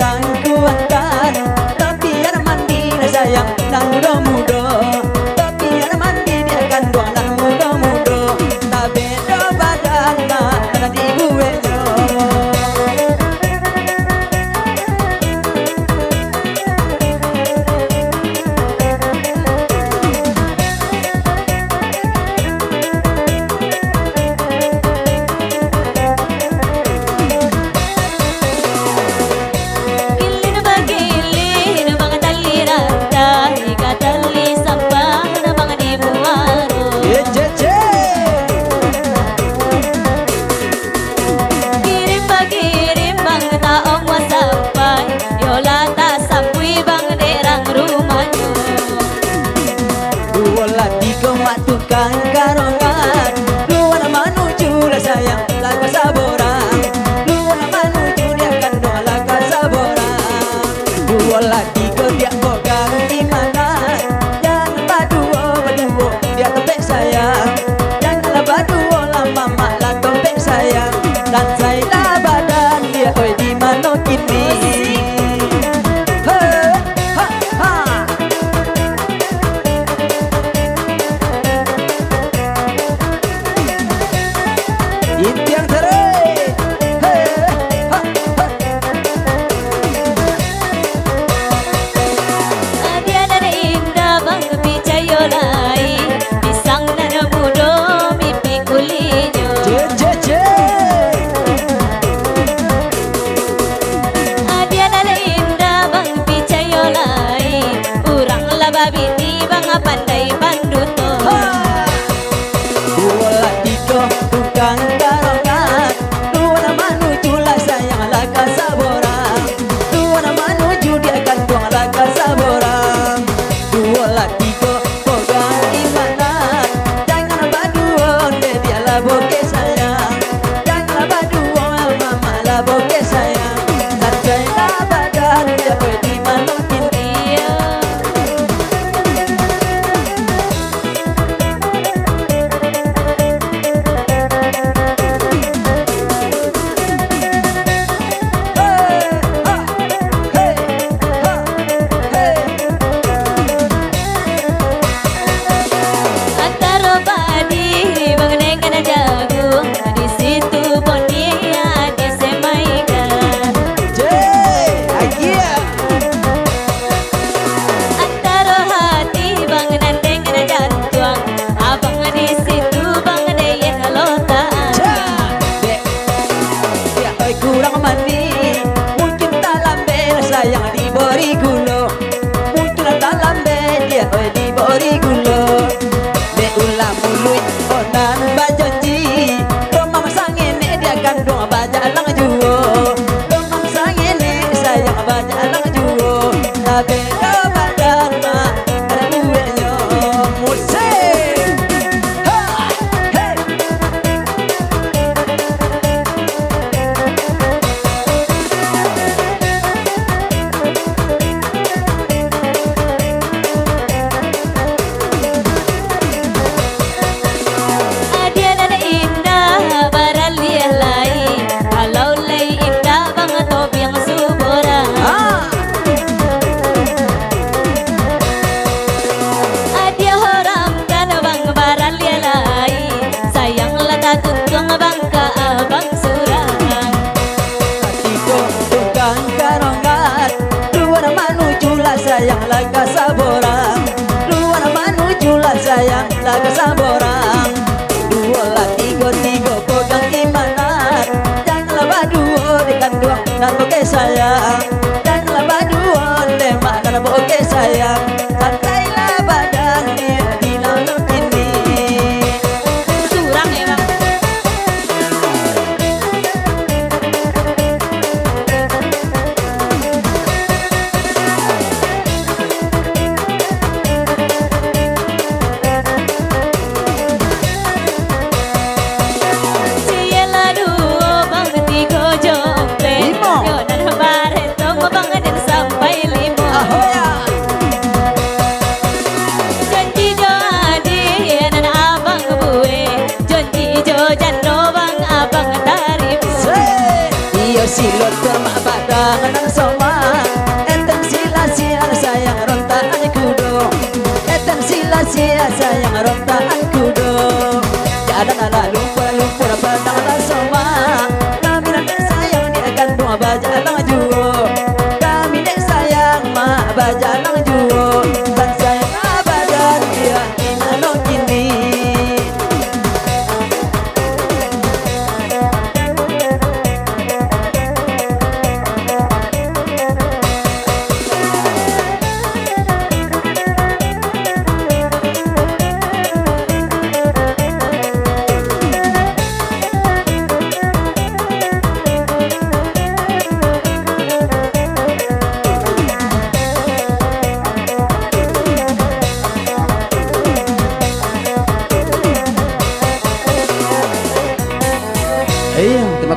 bukan kuatkan, tapi ada mandi sayang dan muda-muda. Tapi ada mandi dia kandung dan muda-muda. Tak beda badan nak dan ibu enya. Tukang karongan, luar menuju lah sayang lagu saborang. Luar menuju dia kandung lagu saborang. Dua lagi ke dia pegang di mana? Jangan berdua dia topek sayang. Janganlah berdua lah mama lah topek sayang. Dan saya lah badan dia oi di mana kini? Pandai banduto dua tiga tukang karongan, dua menuju lah sayang laga saborang. Dua menuju dia kandung laga saborang. Dua tiga pegang di mana? Jangan berdua dia lah bokeh sayang. Janganlah berdua mama lah bokeh sayang. Sanjailah badan dia di mana kini? Kurang mandi, mungkin tak lambe sayang diberi gula. Mungkin tak lambe dia oi diberi gula. Be ulah mulut onan bajanji, rumah masangin dia kandung baja lang juo. Rumah masangin sayang baja lang juo. Tak beda badan mak ada duitnya musik. Hey. Sayang laga saborang, luar menuju lah sayang laga saborang. Dua lah tiga pegang imanat. Janganlah berdua di kandung dan bokeh sayang. Janganlah berdua lemak dan bokeh sayang. Santailah badan dia di lalu ini. Curang emang. Silot termak badangan sama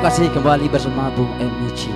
kasih kembali bersama Bung MUC.